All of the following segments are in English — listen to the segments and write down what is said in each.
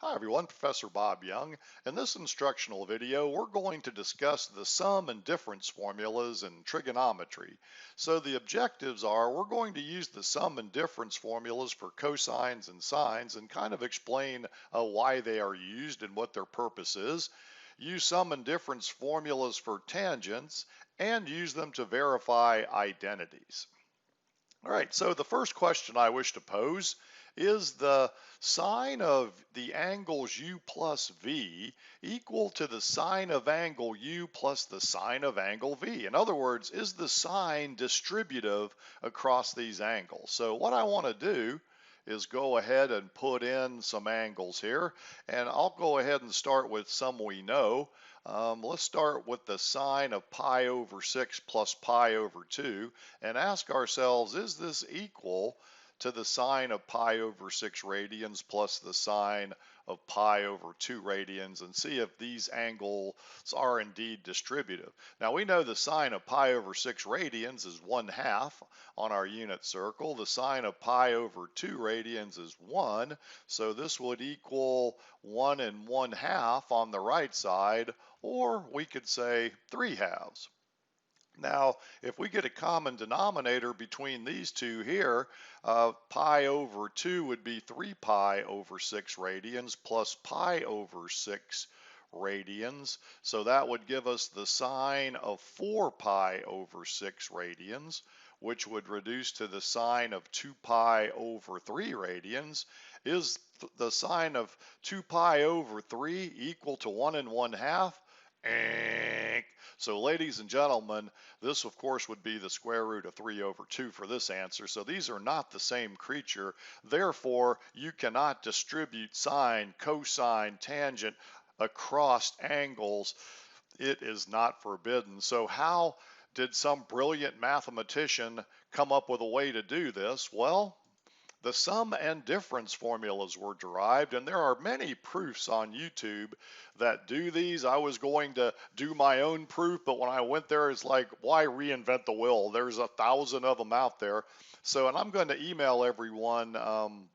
Hi everyone, Professor Bob Young. In this instructional video, we're going to discuss the sum and difference formulas in trigonometry. So the objectives are we're going to use the sum and difference formulas for cosines and sines and kind of explain why they are used and what their purpose is. Use sum and difference formulas for tangents and use them to verify identities. All right, so the first question I wish to pose is the sine of the angles u plus v equal to the sine of angle u plus the sine of angle v? In other words, is the sine distributive across these angles? So what I want to do is go ahead and put in some angles here, and I'll go ahead and start with some we know. Let's start with the sine of pi over 6 plus pi over 2 and ask ourselves, is this equal to the sine of pi over 6 radians plus the sine of pi over 2 radians, and see if these angles are indeed distributive. Now we know the sine of pi over 6 radians is 1/2 on our unit circle. The sine of pi over 2 radians is 1, so this would equal 1 and 1/2 on the right side, or we could say 3/2. Now, if we get a common denominator between these two here, pi over 2 would be 3 pi over 6 radians plus pi over 6 radians. So that would give us the sine of 4 pi over 6 radians, which would reduce to the sine of 2 pi over 3 radians. Is the sine of 2 pi over 3 equal to 1 and 1/2? So ladies and gentlemen, this of course would be the square root of 3 over 2 for this answer. So these are not the same creature. Therefore, you cannot distribute sine, cosine, tangent across angles. It is not forbidden. So how did some brilliant mathematician come up with a way to do this? Well, the sum and difference formulas were derived, and there are many proofs on YouTube that do these. I was going to do my own proof, but when I went there, it's like, why reinvent the wheel? There's 1,000 of them out there. So, and I'm going to email everyone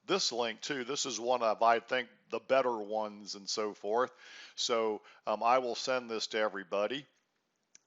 this link too. This is one of, I think, the better ones and so forth. So I will send this to everybody.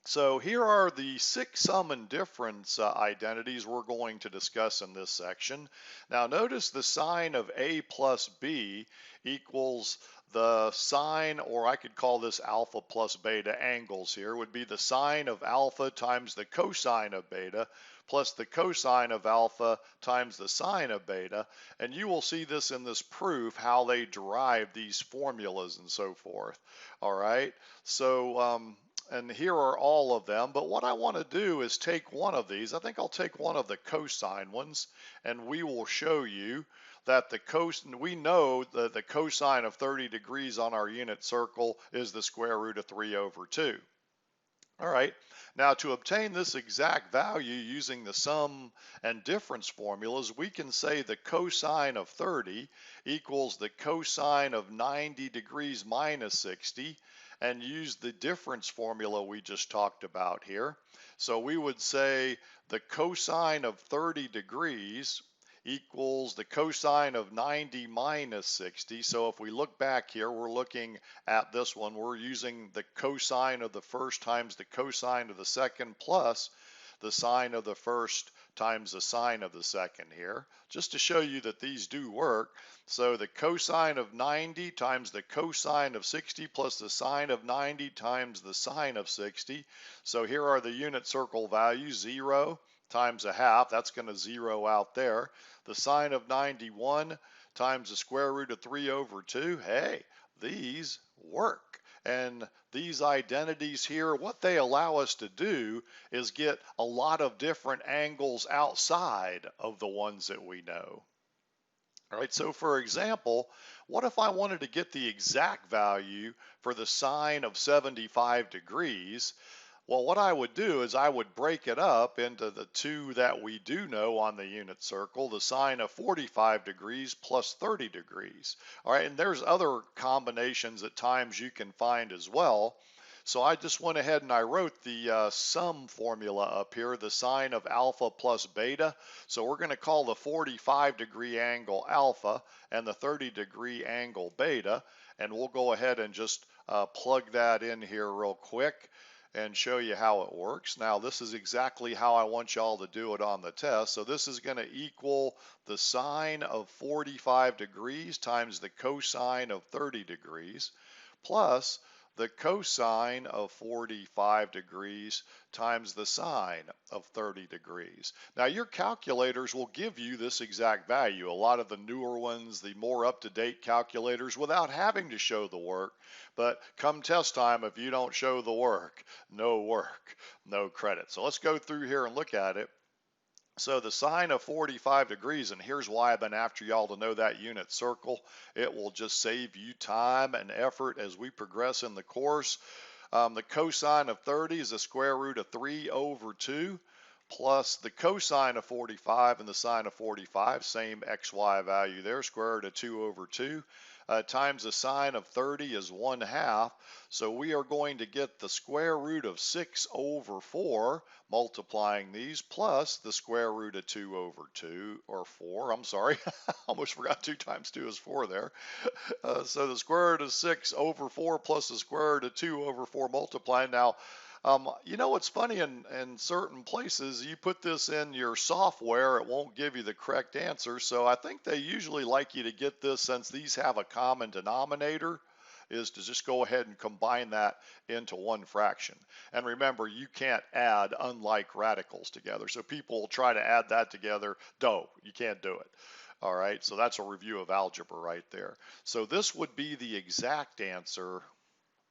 So here are the 6 sum and difference identities we're going to discuss in this section. Now notice the sine of a plus b equals the sine, or I could call this alpha plus beta angles here, would be the sine of alpha times the cosine of beta plus the cosine of alpha times the sine of beta. And you will see this in this proof, how they derive these formulas and so forth. All right, so and here are all of them, but what I want to do is take one of these. I think I'll take one of the cosine ones, and we will show you that we know that the cosine of 30 degrees on our unit circle is the square root of 3 over 2. All right, now to obtain this exact value using the sum and difference formulas, we can say the cosine of 30 equals the cosine of 90 degrees minus 60, and use the difference formula we just talked about here. So we would say the cosine of 30 degrees equals the cosine of 90 minus 60. So if we look back here, we're looking at this one. We're using the cosine of the first times the cosine of the second plus the sine of the first times the sine of the second here, just to show you that these do work. So the cosine of 90 times the cosine of 60 plus the sine of 90 times the sine of 60. So here are the unit circle values, 0 times 1/2, that's going to zero out there. The sine of 91 times the square root of 3 over 2. Hey, these work. And these identities here, what they allow us to do is get a lot of different angles outside of the ones that we know. All right, so for example, what if I wanted to get the exact value for the sine of 75 degrees? Well, what I would do is I would break it up into the two that we do know on the unit circle, the sine of 45 degrees plus 30 degrees. All right, and there's other combinations at times you can find as well. So I just went ahead and I wrote the sum formula up here, the sine of alpha plus beta. So we're going to call the 45-degree angle alpha and the 30-degree angle beta. And we'll go ahead and just plug that in here real quick and show you how it works. Now this is exactly how I want y'all to do it on the test. So this is going to equal the sine of 45 degrees times the cosine of 30 degrees plus the cosine of 45 degrees times the sine of 30 degrees. Now your calculators will give you this exact value. A lot of the newer ones, the more up-to-date calculators, without having to show the work. But come test time, if you don't show the work, no credit. So let's go through here and look at it. So the sine of 45 degrees, and here's why I've been after y'all to know that unit circle. It will just save you time and effort as we progress in the course. The cosine of 30 is the square root of 3 over 2 plus the cosine of 45 and the sine of 45, same xy value there, square root of 2 over 2. Times the sine of 30 is 1/2. So we are going to get the square root of 6 over 4, multiplying these, plus the square root of 2 over 2, or 4, I'm sorry, almost forgot 2 times 2 is 4 there. So the square root of 6 over 4 plus the square root of 2 over 4 multiplying. Now, you know what's funny, in certain places you put this in your software, it won't give you the correct answer. So I think they usually like you to get this, since these have a common denominator, is to just go ahead and combine that into one fraction. And remember, you can't add unlike radicals together. So people will try to add that together. No, you can't do it. All right, so that's a review of algebra right there. So this would be the exact answer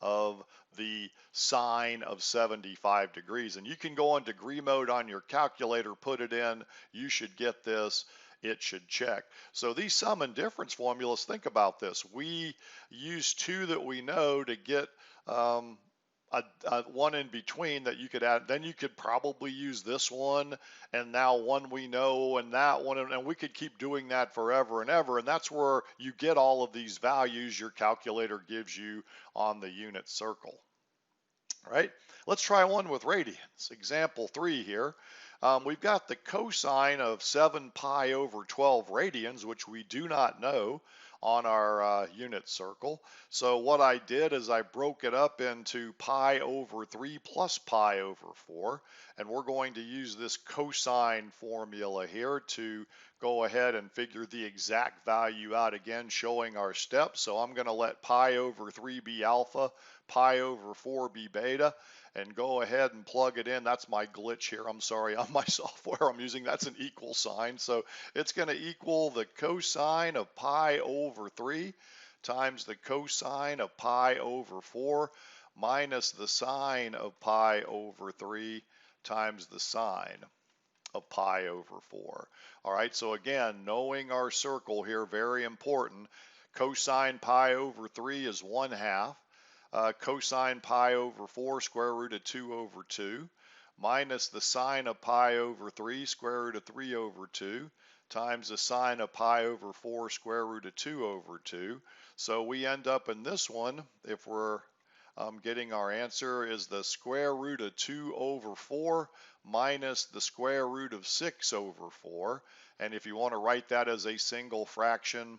of the sine of 75 degrees. And you can go on degree mode on your calculator, put it in, you should get this, it should check. So these sum and difference formulas, think about this. We use two that we know to get a one in between that you could add. Then you could probably use this one, and now one we know, and that one, and we could keep doing that forever and ever. And that's where you get all of these values your calculator gives you on the unit circle. All right, let's try one with radians. Example 3 here. We've got the cosine of 7 pi over 12 radians, which we do not know on our unit circle. So what I did is I broke it up into pi over 3 plus pi over 4, and we're going to use this cosine formula here to go ahead and figure the exact value out, again showing our steps. So I'm going to let pi over 3 be alpha, pi over 4 be beta, and go ahead and plug it in. That's my glitch here, I'm sorry, on my software I'm using. That's an equal sign. So it's going to equal the cosine of pi over 3 times the cosine of pi over 4 minus the sine of pi over 3 times the sine of pi over 4. All right, so again, knowing our circle here, very important. Cosine pi over 3 is 1/2. Cosine pi over 4, square root of 2 over 2, minus the sine of pi over 3, square root of 3 over 2, times the sine of pi over 4, square root of 2 over 2. So we end up in this one, if we're getting our answer, is the square root of 2 over 4 minus the square root of 6 over 4. And if you want to write that as a single fraction,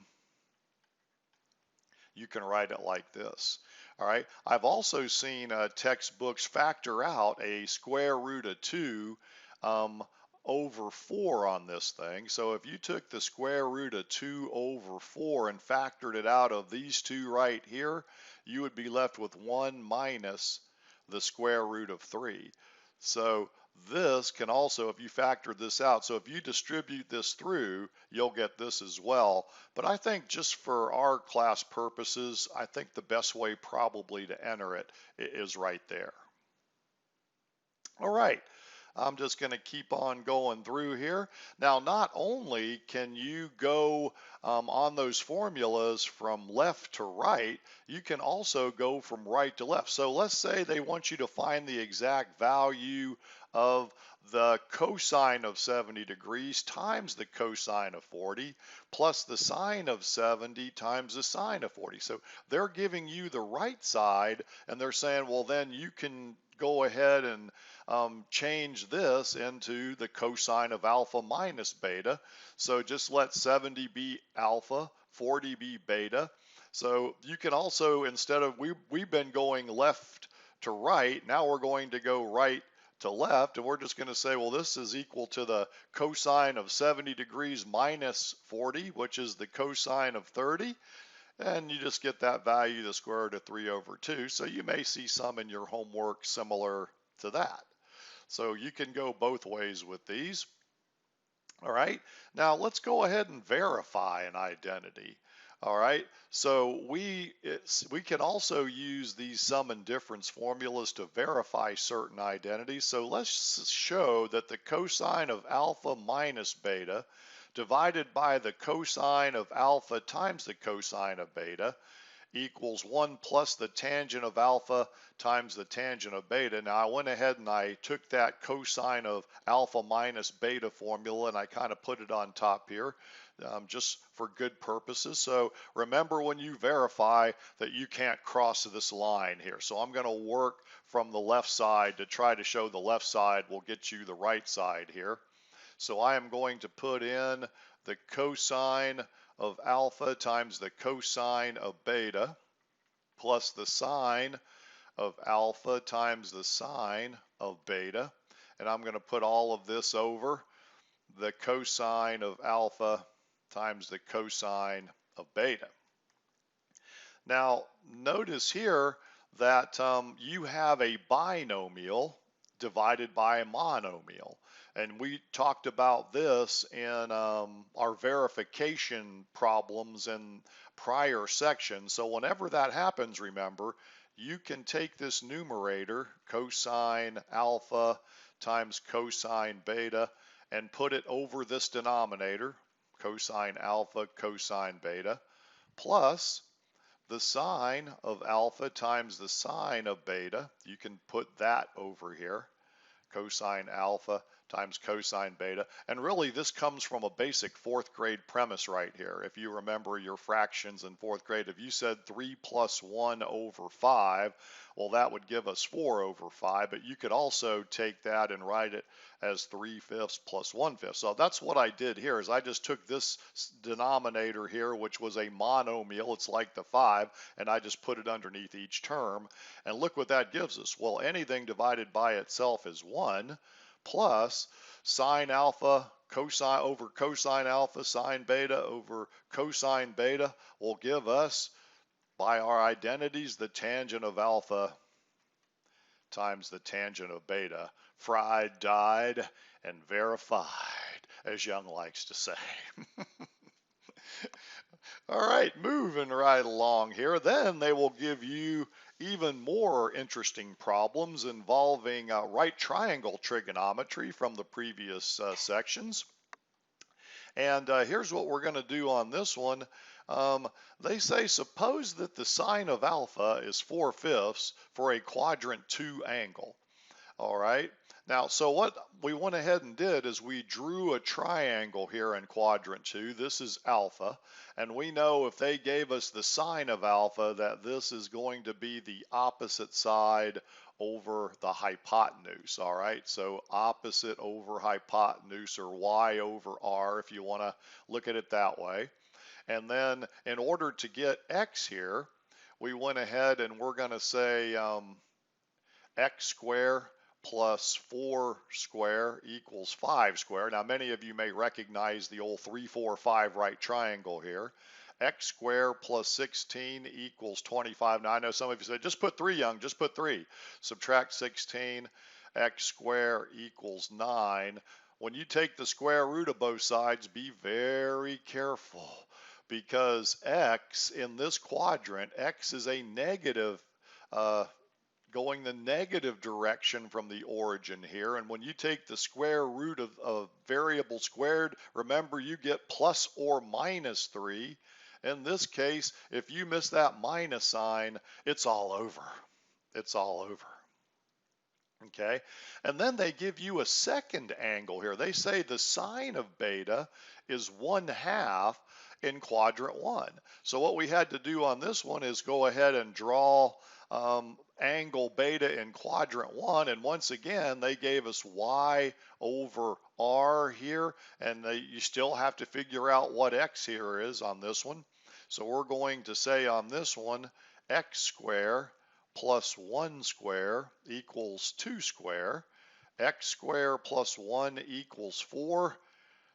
you can write it like this. All right, I've also seen textbooks factor out a square root of 2 over 4 on this thing. So if you took the square root of 2 over 4 and factored it out of these two right here, you would be left with 1 minus the square root of 3. So this can also, if you factor this out, so if you distribute this through, you'll get this as well. But I think just for our class purposes, I think the best way probably to enter it is right there. All right. I'm just going to keep on going through here. Now, not only can you go on those formulas from left to right, you can also go from right to left. So let's say they want you to find the exact value of the cosine of 70 degrees times the cosine of 40 plus the sine of 70 times the sine of 40. So they're giving you the right side, and they're saying, well, then you can go ahead and change this into the cosine of alpha minus beta. So just let 70 be alpha, 40 be beta. So you can also, instead of, we've been going left to right, now we're going to go right to left, and we're just going to say, well, this is equal to the cosine of 70 degrees minus 40, which is the cosine of 30, and you just get that value, the square root of 3 over 2. So you may see some in your homework similar to that. So you can go both ways with these. All right, now let's go ahead and verify an identity. All right, so we can also use these sum and difference formulas to verify certain identities. So let's show that the cosine of alpha minus beta divided by the cosine of alpha times the cosine of beta equals 1 plus the tangent of alpha times the tangent of beta. Now I went ahead and I took that cosine of alpha minus beta formula and I kind of put it on top here just for good purposes. So remember, when you verify, that you can't cross this line here. So I'm going to work from the left side to try to show the left side will get you the right side here. So I am going to put in the cosine of alpha times the cosine of beta plus the sine of alpha times the sine of beta. And I'm going to put all of this over the cosine of alpha times the cosine of beta. Now notice here that you have a binomial divided by a monomial. And we talked about this in our verification problems in prior sections. So whenever that happens, remember, you can take this numerator, cosine alpha times cosine beta, and put it over this denominator, cosine alpha cosine beta, plus the sine of alpha times the sine of beta. You can put that over here, cosine alpha times cosine beta. And really this comes from a basic fourth grade premise right here. If you remember your fractions in fourth grade, if you said 3 plus 1 over 5, well, that would give us 4 over 5, but you could also take that and write it as 3/5 plus 1/5. So that's what I did here, is I just took this denominator here, which was a monomial, it's like the 5, and I just put it underneath each term. And look what that gives us. Well, anything divided by itself is 1, plus sine alpha cosine over cosine alpha sine beta over cosine beta will give us, by our identities, the tangent of alpha times the tangent of beta. Fried, dyed, and verified, as Young likes to say. All right, moving right along here. Then they will give you even more interesting problems involving right triangle trigonometry from the previous sections. And here's what we're going to do on this one. They say, suppose that the sine of alpha is 4/5 for a quadrant 2 angle. All right. Now, so what we went ahead and did is we drew a triangle here in quadrant 2. This is alpha, and we know if they gave us the sine of alpha that this is going to be the opposite side over the hypotenuse. All right, so opposite over hypotenuse, or y over r if you want to look at it that way. And then in order to get x here, we went ahead and we're going to say x squared plus 4 squared equals 5 squared. Now many of you may recognize the old 3, 4, 5 right triangle here. X squared plus 16 equals 25. Now I know some of you say, just put 3, Young, just put 3. Subtract 16, x squared equals 9. When you take the square root of both sides, be very careful, because x in this quadrant, x is a negative, going the negative direction from the origin here. And when you take the square root of a variable squared, remember you get plus or minus 3. In this case, if you miss that minus sign, it's all over. It's all over. Okay, and then they give you a second angle here. They say the sine of beta is 1/2 in quadrant 1. So what we had to do on this one is go ahead and draw angle beta in quadrant 1, and once again they gave us y over r here, and you still have to figure out what x here is on this one. So we're going to say on this one x squared plus 1 square equals 2 square. X squared plus 1 equals 4.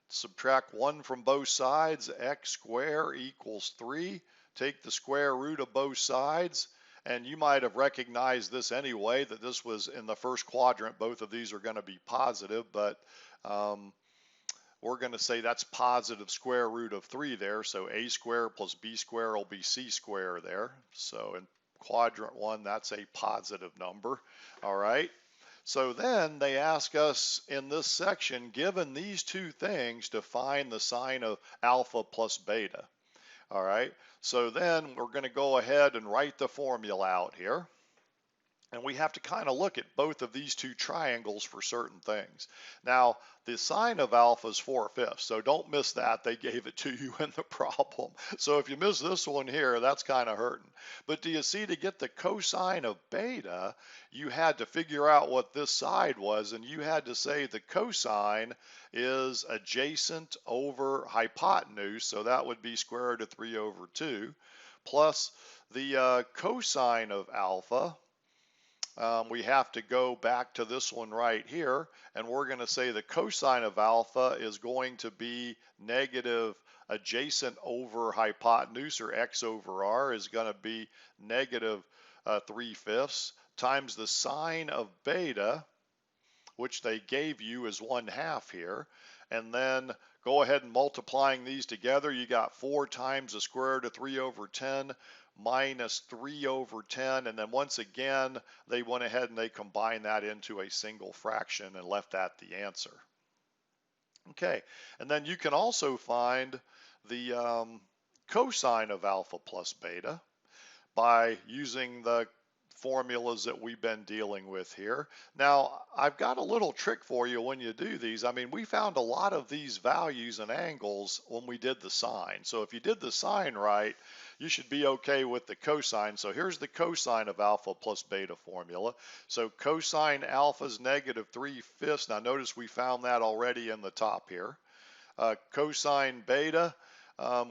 Subtract 1 from both sides. X squared equals 3. Take the square root of both sides. And you might have recognized this anyway, that this was in the first quadrant. Both of these are going to be positive, but we're going to say that's positive square root of 3 there. So a squared plus b squared will be c squared there. So in quadrant 1, that's a positive number. All right. So then they ask us in this section, given these two things, to find the sine of alpha plus beta. All right. So then we're going to go ahead and write the formula out here. And we have to kind of look at both of these two triangles for certain things. Now, the sine of alpha is 4/5, so don't miss that. They gave it to you in the problem. So if you miss this one here, that's kind of hurting. But do you see, to get the cosine of beta, you had to figure out what this side was, and you had to say the cosine is adjacent over hypotenuse, so that would be square root of 3/2, plus the cosine of alpha. We have to go back to this one right here, and we're going to say the cosine of alpha is going to be negative adjacent over hypotenuse, or x over r is going to be negative 3/5 times the sine of beta, which they gave you as 1/2 here, and then go ahead and multiplying these together, you got 4 times the square root of 3/10 minus 3/10, and then once again they went ahead and they combined that into a single fraction and left that the answer. Okay, and then you can also find the cosine of alpha plus beta by using the formulas that we've been dealing with here. Now, I've got a little trick for you when you do these. I mean, we found a lot of these values and angles when we did the sine. So if you did the sine right, you should be okay with the cosine. So here's the cosine of alpha plus beta formula. So cosine alpha is negative 3/5. Now notice we found that already in the top here. Cosine beta,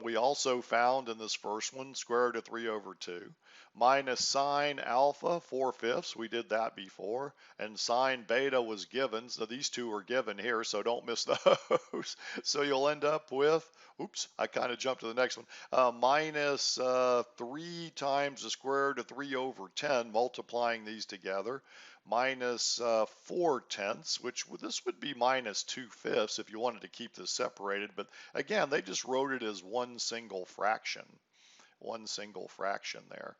we also found in this first one, square root of 3/2, minus sine alpha, 4/5, we did that before, and sine beta was given, so these two are given here, so don't miss those. So you'll end up with, oops, I kind of jumped to the next one, minus 3 times the square root of 3/10, multiplying these together, minus 4/10, which this would be minus 2/5 if you wanted to keep this separated, but again, they just wrote it as one single fraction there.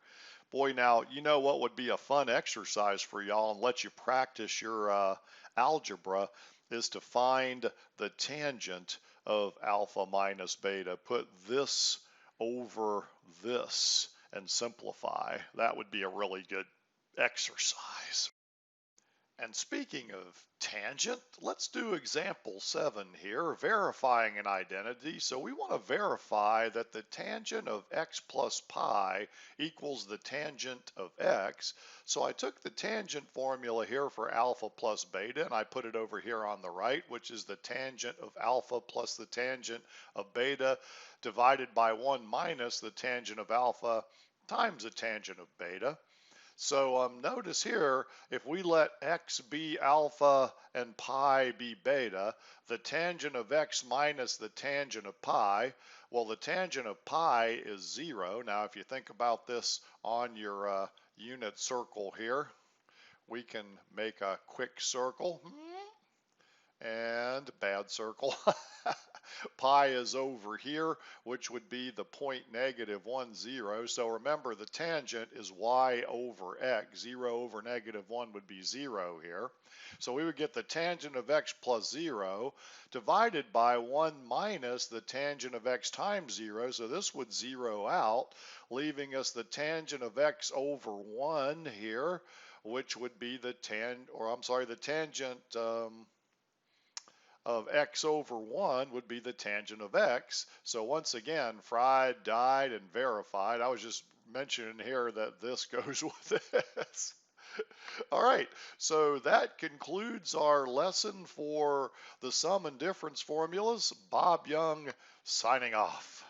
Boy, now, you know what would be a fun exercise for y'all and let you practice your algebra is to find the tangent of alpha minus beta. Put this over this and simplify. That would be a really good exercise. And speaking of tangent, let's do example 7 here, verifying an identity. So we want to verify that the tangent of x plus pi equals the tangent of x. So I took the tangent formula here for alpha plus beta, and I put it over here on the right, which is the tangent of alpha plus the tangent of beta divided by 1 minus the tangent of alpha times the tangent of beta. So notice here, if we let x be alpha and pi be beta, the tangent of x minus the tangent of pi, well, the tangent of pi is 0. Now, if you think about this on your unit circle here, we can make a quick circle and bad circle. Pi is over here, which would be the point -1, 0. So remember, the tangent is y over x. 0 over -1 would be 0 here. So we would get the tangent of x plus 0 divided by 1 minus the tangent of x times 0. So this would 0 out, leaving us the tangent of x over 1 here, which would be the tangent of x over 1 would be the tangent of x. So once again, fried, dyed, and verified. I was just mentioning here that this goes with this. All right, so that concludes our lesson for the sum and difference formulas. Bob Young signing off.